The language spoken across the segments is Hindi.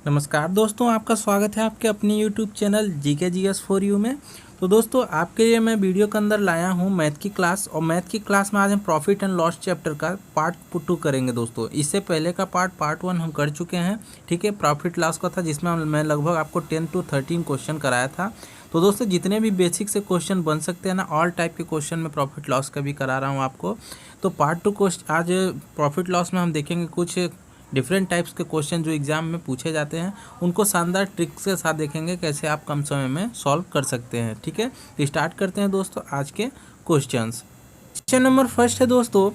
नमस्कार दोस्तों, आपका स्वागत है आपके अपने YouTube channel GK for you में। तो दोस्तों, आपके लिए मैं वीडियो के अंदर लाया हूं मैथ की क्लास। और मैथ की क्लास में आज हम प्रॉफिट एंड लॉस चैप्टर का पार्ट 2 करेंगे दोस्तों। इससे पहले का पार्ट 1 हम कर चुके हैं, ठीक है। प्रॉफिट लॉस का था, जिसमें मैं लगभग आपको 10 to 13 क्वेश्चन कराया था। तो दोस्तों, जितने भी बेसिक से क्वेश्चन बन सकते हैं ना, ऑल टाइप के क्वेश्चन में प्रॉफिट लॉस का भी करा रहा हूँ आपको। तो पार्ट 2 क्वेश्चन आज प्रॉफिट लॉस में हम देखेंगे कुछ डिफरेंट टाइप्स के क्वेश्चन जो एग्जाम में पूछे जाते हैं, उनको शानदार ट्रिक्स के साथ देखेंगे कैसे आप कम समय में सॉल्व कर सकते हैं, ठीक है। तो स्टार्ट करते हैं दोस्तों आज के क्वेश्चंस। क्वेश्चन नंबर फर्स्ट है दोस्तों,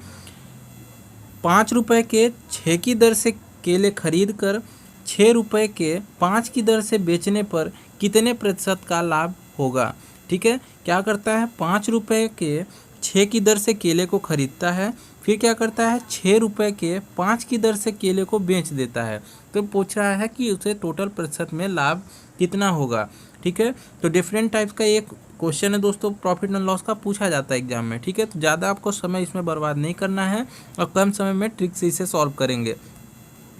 5 रुपए के 6 की दर से केले खरीद कर 6 रुपए के 5 की दर से बेचने पर कितने प्रतिशत का लाभ होगा। ठीक है, क्या करता है, 5 रुपए के 6 की दर से केले को खरीदता है, फिर क्या करता है, 6 रुपए के 5 की दर से केले को बेच देता है। तो पूछ रहा है कि उसे टोटल प्रतिशत में लाभ कितना होगा। ठीक है, तो डिफरेंट टाइप्स का एक क्वेश्चन है दोस्तों, प्रॉफिट एंड लॉस का पूछा जाता है एग्जाम में। ठीक है, तो ज़्यादा आपको समय इसमें बर्बाद नहीं करना है और कम समय में ट्रिक से इसे सॉल्व करेंगे।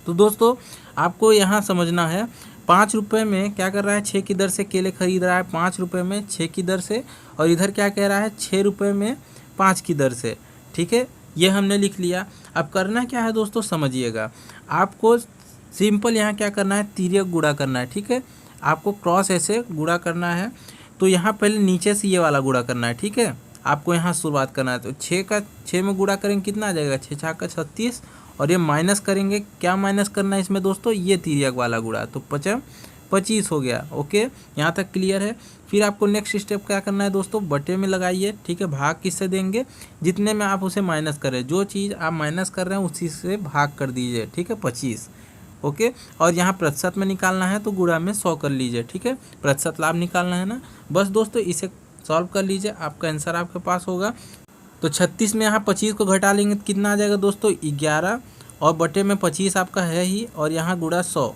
तो दोस्तों, आपको यहाँ समझना है, 5 रुपये में क्या कर रहा है, 6 की दर से केले खरीद रहा है, 5 रुपये में 6 की दर से, और इधर क्या कह रहा है, 6 रुपये में 5 की दर से। ठीक है, ये हमने लिख लिया। अब करना क्या है दोस्तों, समझिएगा। आपको सिंपल यहाँ क्या करना है, तिर्यक गुणा करना है। ठीक है, आपको क्रॉस ऐसे गुणा करना है। तो यहाँ पहले नीचे से ये वाला गुणा करना है। ठीक है, आपको यहाँ शुरुआत करना है। तो 6 में गुणा करेंगे कितना आ जाएगा, 6 छक्का का 36, और ये माइनस करेंगे, क्या माइनस करना है इसमें दोस्तों, ये तिर्यक वाला गुणा, तो 25 हो गया। ओके, यहाँ तक क्लियर है। फिर आपको नेक्स्ट स्टेप क्या करना है दोस्तों, बटे में लगाइए। ठीक है, भाग किससे देंगे, जितने में आप उसे माइनस कर रहे हैं, जो चीज़ आप माइनस कर रहे हैं उसी से भाग कर दीजिए। ठीक है, 25। ओके, और यहाँ प्रतिशत में निकालना है तो गुणा में 100 कर लीजिए। ठीक है, प्रतिशत लाभ निकालना है ना। बस दोस्तों, इसे सॉल्व कर लीजिए, आपका आंसर आपके पास होगा। तो 36 में यहाँ 25 को घटा लेंगे तो कितना आ जाएगा दोस्तों, 11, और बटे में 25 आपका है ही, और यहाँ गुणा 100।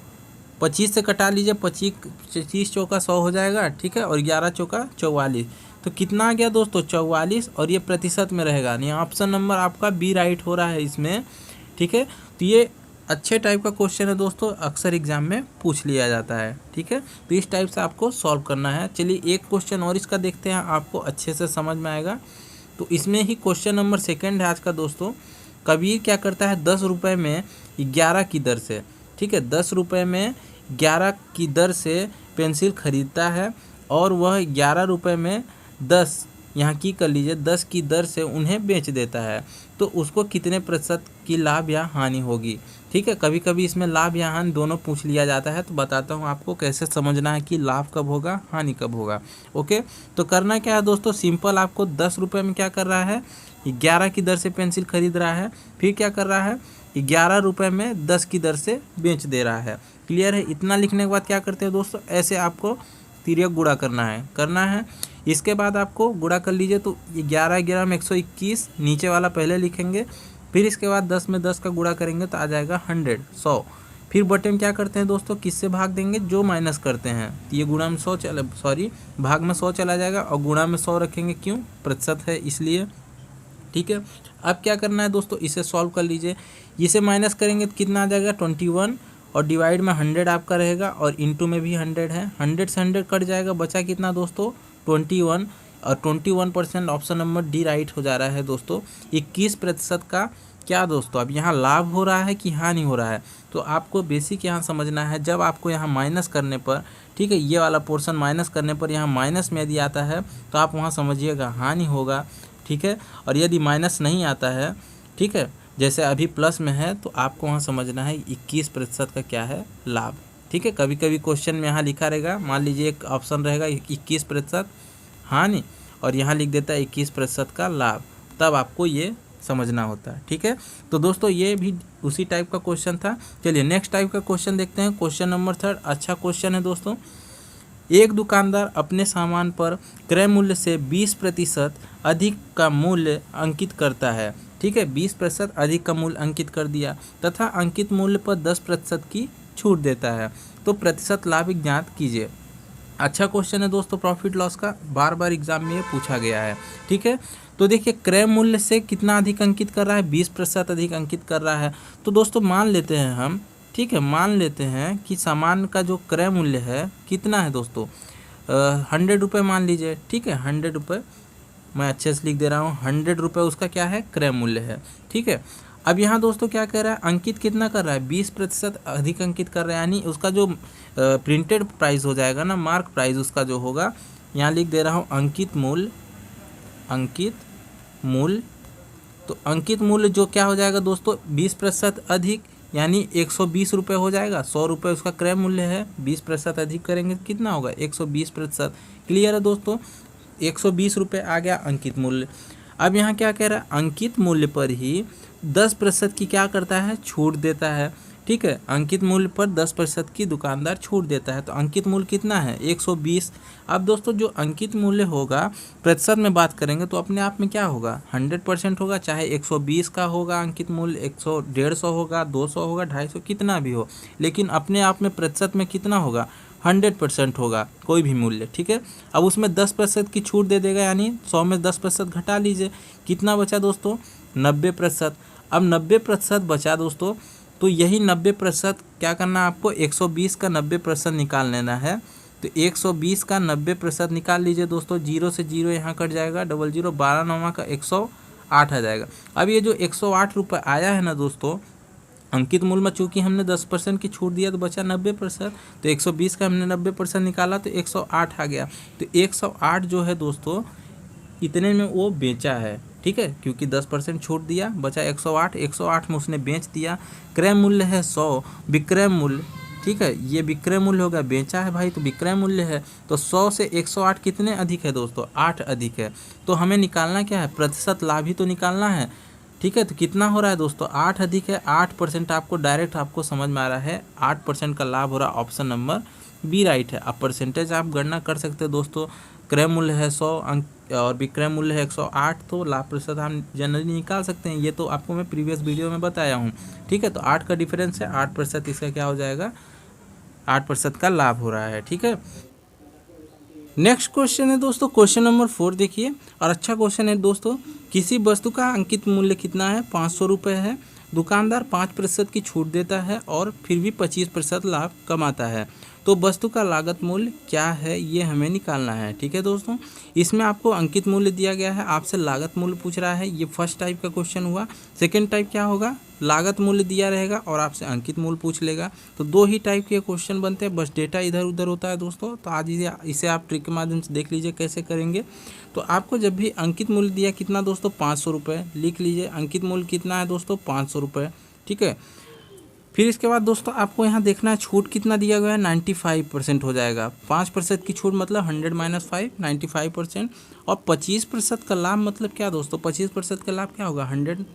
25 से कटा लीजिए, 25 चौका 100 हो जाएगा। ठीक है, और 11 चौका 44, तो कितना आ गया दोस्तों, 44, और ये प्रतिशत में रहेगा। नहीं, ऑप्शन नंबर आपका बी राइट हो रहा है इसमें। ठीक है, तो ये अच्छे टाइप का क्वेश्चन है दोस्तों, अक्सर एग्जाम में पूछ लिया जाता है। ठीक है, तो इस टाइप से आपको सॉल्व करना है। चलिए एक क्वेश्चन और इसका देखते हैं, आपको अच्छे से समझ में आएगा। तो इसमें ही क्वेश्चन नंबर 2 है आज का दोस्तों। कबीर क्या करता है, 10 रुपये में 11 की दर से, ठीक है, 10 रुपये में 11 की दर से पेंसिल खरीदता है, और वह 11 रुपये में 10, यहाँ की कर लीजिए, 10 की दर से उन्हें बेच देता है। तो उसको कितने प्रतिशत की लाभ या हानि होगी। ठीक है, कभी कभी इसमें लाभ या हानि दोनों पूछ लिया जाता है। तो बताता हूँ आपको कैसे समझना है कि लाभ कब होगा, हानि कब होगा। ओके, तो करना क्या है दोस्तों, सिंपल, आपको 10 रुपये में क्या कर रहा है, 11 की दर से पेंसिल खरीद रहा है, फिर क्या कर रहा है, 11 रुपये में 10 की दर से बेच दे रहा है। क्लियर है। इतना लिखने के बाद क्या करते हैं दोस्तों, ऐसे आपको तिर्यक गुणा करना है। इसके बाद आपको गुणा कर लीजिए, तो 11 में 121, नीचे वाला पहले लिखेंगे, फिर इसके बाद 10 में 10 का गुणा करेंगे तो आ जाएगा 100। फिर बटे में क्या करते हैं दोस्तों, किससे भाग देंगे, जो माइनस करते हैं। तो ये गुणा में 100 भाग में 100 चला जाएगा, और गुणा में 100 रखेंगे, क्यों, प्रतिशत है इसलिए। ठीक है, अब क्या करना है दोस्तों, इसे सॉल्व कर लीजिए। इसे माइनस करेंगे तो कितना आ जाएगा, 21, और डिवाइड में 100 आपका रहेगा, और इंटू में भी 100 है। 100 से 100 कट जाएगा, बचा कितना दोस्तों, 21, और 21% ऑप्शन नंबर डी राइट हो जा रहा है दोस्तों। 21% का क्या दोस्तों, अब यहाँ लाभ हो रहा है कि हानि हो रहा है। तो आपको बेसिक यहाँ समझना है, जब आपको यहाँ माइनस करने पर, ठीक है, ये वाला पोर्शन माइनस करने पर यहाँ माइनस में यदि आता है तो आप वहाँ समझिएगा हानि होगा। ठीक है, और यदि माइनस नहीं आता है, ठीक है, जैसे अभी प्लस में है, तो आपको वहाँ समझना है 21% का क्या है, लाभ। ठीक है, कभी कभी क्वेश्चन में यहाँ लिखा रहेगा, मान लीजिए एक ऑप्शन रहेगा 21% हानि, और यहाँ लिख देता है 21% का लाभ, तब आपको ये समझना होता है। ठीक है, तो दोस्तों ये भी उसी टाइप का क्वेश्चन था। चलिए नेक्स्ट टाइप का क्वेश्चन देखते हैं, क्वेश्चन नंबर 3। अच्छा क्वेश्चन है दोस्तों। एक दुकानदार अपने सामान पर क्रय मूल्य से 20% अधिक का मूल्य अंकित करता है। ठीक है, 20% अधिक का मूल्य अंकित कर दिया, तथा अंकित मूल्य पर 10% की छूट देता है। तो प्रतिशत लाभ ज्ञात कीजिए। अच्छा क्वेश्चन है दोस्तों, प्रॉफिट लॉस का, बार बार एग्जाम में ये पूछा गया है। ठीक है, तो देखिए क्रय मूल्य से कितना अधिक अंकित कर रहा है, 20% अधिक अंकित कर रहा है। तो दोस्तों मान लेते हैं हम, ठीक है, मान लेते हैं कि सामान का जो क्रय मूल्य है कितना है दोस्तों, 100 रुपये मान लीजिए। ठीक है, 100 रुपये, मैं अच्छे से लिख दे रहा हूँ, 100 रुपये उसका क्या है, क्रय मूल्य है। ठीक है, अब यहाँ दोस्तों क्या कर रहा है, अंकित कितना कर रहा है, 20% अधिक अंकित कर रहा है, यानी उसका जो प्रिंटेड प्राइस हो जाएगा ना, मार्क प्राइस उसका जो होगा, यहाँ लिख दे रहा हूँ अंकित मूल्य, अंकित मूल्य। तो अंकित मूल्य जो क्या हो जाएगा दोस्तों, 20% अधिक, यानी 120 रुपये हो जाएगा। 100 रुपये उसका क्रय मूल्य है, 20% अधिक करेंगे तो कितना होगा, 120%। क्लियर है दोस्तों, 120 रुपये आ गया अंकित मूल्य। अब यहाँ क्या कह रहा है, अंकित मूल्य पर ही 10% की क्या करता है, छूट देता है। ठीक है, अंकित मूल्य पर 10% की दुकानदार छूट देता है। तो अंकित मूल्य कितना है, 120। अब दोस्तों जो अंकित मूल्य होगा, प्रतिशत में बात करेंगे तो अपने आप में क्या होगा, 100% होगा। चाहे 120 का होगा अंकित मूल्य, 150 होगा, 200 होगा, 250, कितना भी हो, लेकिन अपने आप में प्रतिशत में कितना होगा, 100% होगा कोई भी मूल्य। ठीक है, अब उसमें 10% की छूट दे देगा, यानी 100 में 10% घटा लीजिए, कितना बचा दोस्तों, 90%। अब 90% बचा दोस्तों, तो यही 90% क्या करना है आपको, 120 का 90% निकाल लेना है। तो 120 का 90% निकाल लीजिए दोस्तों, 0 से 0 यहाँ कट जाएगा, 00, 12 9 का 108 आ जाएगा। अब ये जो 108 रुपये आया है ना दोस्तों, अंकित मूल्य में चूंकि हमने 10% की छूट दिया तो बचा 90%, तो 120 का हमने 90% निकाला तो 108 आ गया। तो 108 जो है दोस्तों, इतने में वो बेचा है। ठीक है, क्योंकि 10% छूट दिया, बचा 108, 108 में उसने बेच दिया। क्रय मूल्य है 100, विक्रय मूल्य, ठीक है, ये विक्रय मूल्य होगा, बेचा है भाई तो विक्रय मूल्य है। तो 100 से 108 कितने अधिक है दोस्तों, 8 अधिक है। तो हमें निकालना क्या है, प्रतिशत लाभ ही तो निकालना है। ठीक है, तो कितना हो रहा है दोस्तों, 8 अधिक है, 8%। आपको डायरेक्ट आपको समझ में आ रहा है, 8% का लाभ हो रहा है, ऑप्शन नंबर बी राइट है। अब परसेंटेज आप गणना कर सकते हैं दोस्तों, क्रय मूल्य है 100 अंक और विक्रय मूल्य है 108, तो लाभ प्रतिशत हम जनरली निकाल सकते हैं। ये तो आपको मैं प्रीवियस वीडियो में बताया हूँ। ठीक है, तो 8 का डिफरेंस है, 8% इसका क्या हो जाएगा, 8% का लाभ हो रहा है। ठीक है, नेक्स्ट क्वेश्चन है दोस्तों, क्वेश्चन नंबर 4 देखिए, और अच्छा क्वेश्चन है दोस्तों। किसी वस्तु का अंकित मूल्य कितना है, 500 रुपये है। दुकानदार 5% की छूट देता है और फिर भी 25% लाभ कमाता है। तो वस्तु का लागत मूल्य क्या है, ये हमें निकालना है। ठीक है दोस्तों, इसमें आपको अंकित मूल्य दिया गया है, आपसे लागत मूल्य पूछ रहा है। ये फर्स्ट टाइप का क्वेश्चन हुआ। सेकेंड टाइप क्या होगा, लागत मूल्य दिया रहेगा और आपसे अंकित मूल्य पूछ लेगा। तो दो ही टाइप के क्वेश्चन बनते हैं, बस डेटा इधर उधर होता है दोस्तों। तो आज इसे आप ट्रिक के माध्यम से देख लीजिए कैसे करेंगे। तो आपको जब भी अंकित मूल्य दिया कितना दोस्तों, 500 रुपये, लिख लीजिए अंकित मूल्य कितना है दोस्तों, 500 रुपये। ठीक है, फिर इसके बाद दोस्तों आपको यहाँ देखना है छूट कितना दिया गया है, 95% हो जाएगा। 5% की छूट मतलब 100 - 5, 95%। और 25% का लाभ मतलब क्या दोस्तों, 25% का लाभ क्या होगा, 100,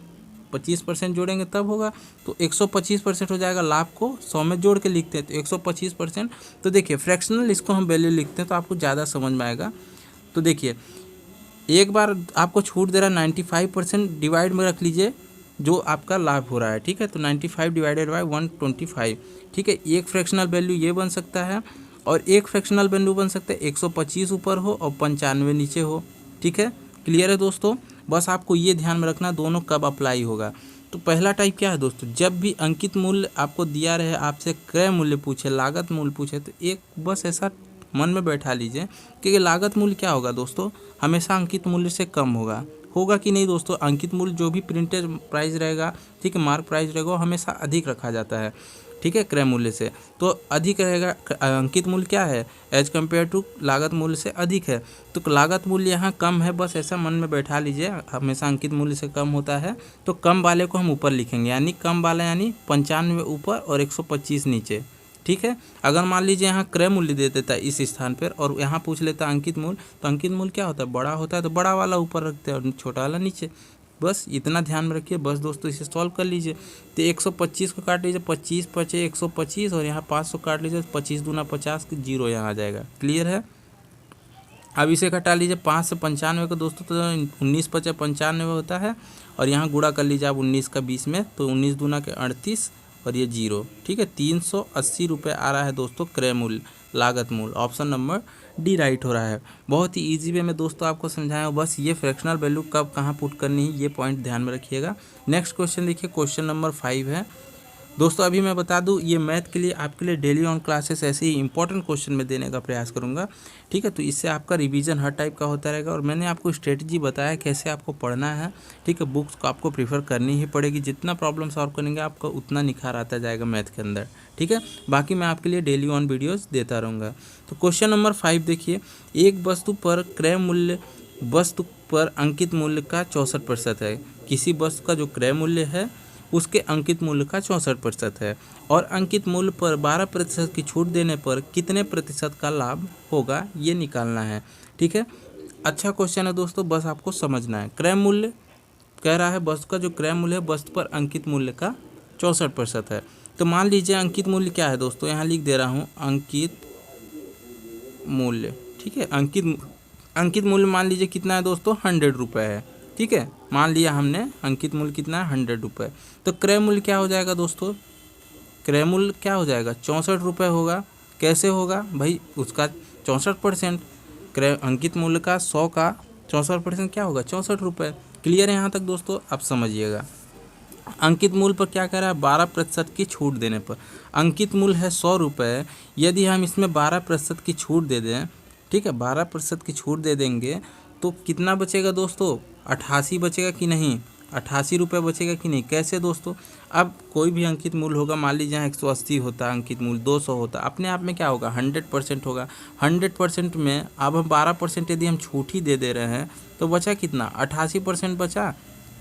25% जोड़ेंगे तब होगा, तो 125% हो जाएगा। लाभ को 100 में जोड़ के लिखते हैं तो 125%। तो देखिए फ्रैक्शनल इसको हम वैल्यू लिखते हैं तो आपको ज़्यादा समझ में आएगा। तो देखिए एक बार आपको छूट दे रहा है 95%, डिवाइड में रख लीजिए जो आपका लाभ हो रहा है। ठीक है, तो 95 डिवाइडेड बाय 125। ठीक है, एक फ्रैक्शनल वैल्यू ये बन सकता है और एक फ्रैक्शनल वैल्यू बन सकता है 125 ऊपर हो और 95 नीचे हो। ठीक है, क्लियर है दोस्तों, बस आपको ये ध्यान में रखना दोनों कब अप्लाई होगा। तो पहला टाइप क्या है दोस्तों, जब भी अंकित मूल्य आपको दिया रहे, आपसे क्रय मूल्य पूछे, लागत मूल्य पूछे, तो एक बस ऐसा मन में बैठा लीजिए कि लागत मूल्य क्या होगा दोस्तों, हमेशा अंकित मूल्य से कम होगा कि नहीं दोस्तों। अंकित मूल्य जो भी प्रिंटेड प्राइस रहेगा, ठीक है, मार्क प्राइस रहेगा, वो हमेशा अधिक रखा जाता है। ठीक है, क्रय मूल्य से तो अधिक रहेगा। अंकित मूल्य क्या है, एज कम्पेयर टू लागत मूल्य से अधिक है, तो लागत मूल्य यहाँ कम है, बस ऐसा मन में बैठा लीजिए, हमेशा अंकित मूल्य से कम होता है। तो कम वाले को हम ऊपर लिखेंगे, यानी कम वाला यानी 95 ऊपर और 125 नीचे। ठीक है, अगर मान लीजिए यहाँ क्रय मूल्य दे देता है इस स्थान पर और यहाँ पूछ लेता है अंकित मूल्य, तो अंकित मूल्य क्या होता है, बड़ा होता है, तो बड़ा वाला ऊपर रखते हैं और छोटा वाला नीचे। बस इतना ध्यान में रखिए, बस दोस्तों इसे सॉल्व कर लीजिए। तो 125 को काट लीजिए, 25 पचे 125 और यहाँ 500 काट लीजिए, 25 दूना 50 की 0 यहाँ आ जाएगा। क्लियर है, अब इसे घटा लीजिए 5 से 95 को दोस्तों, तो 19 पचे 95 होता है और यहाँ गुणा कर लीजिए आप 19 का 20 में, तो 19 दूना के 38 और ये 0। ठीक है, 380 रुपये आ रहा है दोस्तों क्रय मूल्य, लागत मूल्य। ऑप्शन नंबर डी राइट हो रहा है। बहुत ही इजी वे में दोस्तों आपको समझाया हूँ, बस ये फ्रैक्शनल वैल्यू कब कहाँ पुट करनी है ये पॉइंट ध्यान में रखिएगा। नेक्स्ट क्वेश्चन देखिए, क्वेश्चन नंबर 5 है। दोस्तों अभी मैं बता दूं, ये मैथ के लिए आपके लिए डेली ऑन क्लासेस ऐसे ही इंपॉर्टेंट क्वेश्चन में देने का प्रयास करूंगा, ठीक है। तो इससे आपका रिवीजन हर टाइप का होता रहेगा और मैंने आपको स्ट्रेटजी बताया कैसे आपको पढ़ना है, ठीक है। बुक्स को आपको प्रीफर करनी ही पड़ेगी, जितना प्रॉब्लम सॉल्व करेंगे आपका उतना निखार आता जाएगा मैथ के अंदर, ठीक है। बाकी मैं आपके लिए डेली ऑन वीडियोज़ देता रहूँगा। तो क्वेश्चन नंबर 5 देखिए, एक वस्तु पर क्रय मूल्य वस्तु पर अंकित मूल्य का 64% है। किसी वस्तु का जो क्रय मूल्य है उसके अंकित मूल्य का 64% है और अंकित मूल्य पर 12% की छूट देने पर कितने प्रतिशत का लाभ होगा, ये निकालना है, ठीक है। अच्छा क्वेश्चन है दोस्तों, बस आपको समझना है। क्रय मूल्य कह रहा है वस्तु का जो क्रय मूल्य है वस्तु पर अंकित मूल्य का 64% है। तो मान लीजिए अंकित मूल्य क्या है दोस्तों, यहाँ लिख दे रहा हूँ अंकित मूल्य, ठीक है। अंकित मूल्य मान लीजिए कितना है दोस्तों, 100 रुपये है, ठीक है। मान लिया हमने अंकित मूल्य कितना है, 100 रुपये। तो क्रय मूल्य क्या हो जाएगा दोस्तों, क्रय मूल्य क्या हो जाएगा, 64 रुपये होगा। कैसे होगा भाई, उसका 64%, क्रय अंकित मूल्य का 100 का 64% क्या होगा, 64 रुपये। क्लियर है यहाँ तक दोस्तों, आप समझिएगा। अंकित मूल्य पर क्या कह रहा है, 12% की छूट देने पर। अंकित मूल्य है 100 रुपये, यदि हम इसमें 12% की छूट दे दें, ठीक है, 12% की छूट दे देंगे तो कितना बचेगा दोस्तों, 88 बचेगा कि नहीं, 88 रुपये बचेगा कि नहीं। कैसे दोस्तों, अब कोई भी अंकित मूल्य होगा, मान लीजिए यहाँ 180 होता अंकित मूल्य, 200 होता, अपने आप में क्या होगा, 100% होगा। 100% में अब हम 12% यदि हम छूट ही दे रहे हैं तो बचा कितना, 88% बचा,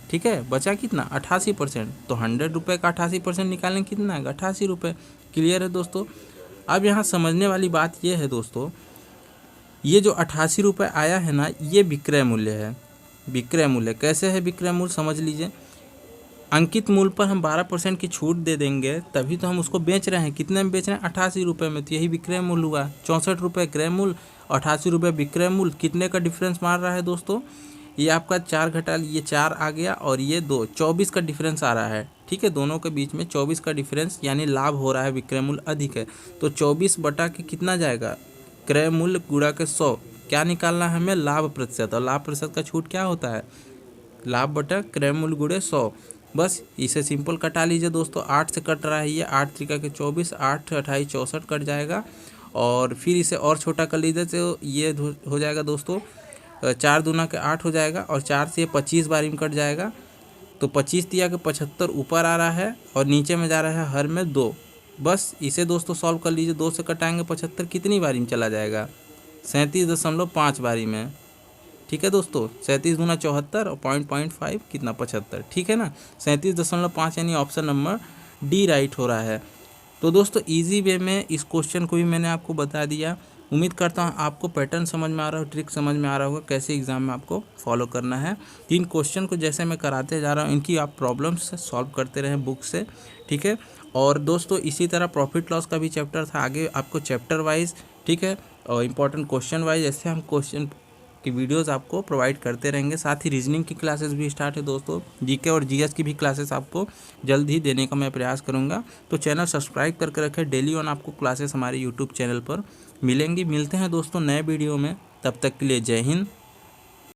ठीक है। बचा कितना, 88%। तो 100 रुपये का 88% निकालें कितना है, 88 रुपये। क्लियर है दोस्तों। अब यहाँ समझने वाली बात ये है दोस्तों, ये जो 88 रुपये आया है ना, ये विक्रय मूल्य है। विक्रय मूल्य कैसे है, विक्रय मूल्य समझ लीजिए। अंकित मूल्य पर हम 12% की छूट दे देंगे तभी तो हम उसको बेच रहे हैं, कितने में बेच रहे हैं, 88 रुपये में। तो यही विक्रय मूल्य हुआ। 64 रुपये क्रय मूल्य, 88 रुपये विक्रय मूल्य। कितने का डिफरेंस मार रहा है दोस्तों, ये आपका 4 घटा, ये 4 आ गया और ये 2, 24 का डिफरेंस आ रहा है, ठीक है। दोनों के बीच में 24 का डिफरेंस, यानी लाभ हो रहा है, विक्रय मूल्य अधिक है। तो 24 बटा के कितना जाएगा, क्रय मूल्य गुणा के 100। क्या निकालना है हमें, लाभ प्रतिशत। और लाभ प्रतिशत का छूट क्या होता है, लाभ बटा क्रय मूल्य गुणे 100। बस इसे सिंपल कटा लीजिए दोस्तों, 8 से कट रहा है ये, 8 त्रिका के 24, 8 28 64 कट जाएगा। और फिर इसे और छोटा कर लीजिए तो ये हो जाएगा दोस्तों 4 दूना के 8 हो जाएगा और 4 से 25 बारी में कट जाएगा। तो 25 दिया के 75 ऊपर आ रहा है और नीचे में जा रहा है हर में 2। बस इसे दोस्तों सॉल्व कर लीजिए, 2 से कटाएंगे 75 कितनी बारी में चला जाएगा, 37.5 बारी में, ठीक है दोस्तों। 37 दूना 74 और 0.5 कितना 75, ठीक है ना। 37.5 यानी ऑप्शन नंबर डी राइट हो रहा है। तो दोस्तों इजी वे में इस क्वेश्चन को भी मैंने आपको बता दिया। उम्मीद करता हूँ आपको पैटर्न समझ में आ रहा हो, ट्रिक समझ में आ रहा होगा, कैसे एग्जाम में आपको फॉलो करना है। 3 क्वेश्चन को जैसे मैं कराते जा रहा हूँ, इनकी आप प्रॉब्लम्स सॉल्व करते रहें बुक से, ठीक है। और दोस्तों इसी तरह प्रॉफिट लॉस का भी चैप्टर था, आगे आपको चैप्टर वाइज, ठीक है, और इंपॉर्टेंट क्वेश्चन वाइज ऐसे हम क्वेश्चन की वीडियोस आपको प्रोवाइड करते रहेंगे। साथ ही रीजनिंग की क्लासेस भी स्टार्ट है दोस्तों, जीके और जीएस की भी क्लासेस आपको जल्द ही देने का मैं प्रयास करूंगा। तो चैनल सब्सक्राइब करके रखें, डेली ऑन आपको क्लासेस हमारे यूट्यूब चैनल पर मिलेंगी। मिलते हैं दोस्तों नए वीडियो में, तब तक के लिए जय हिंद,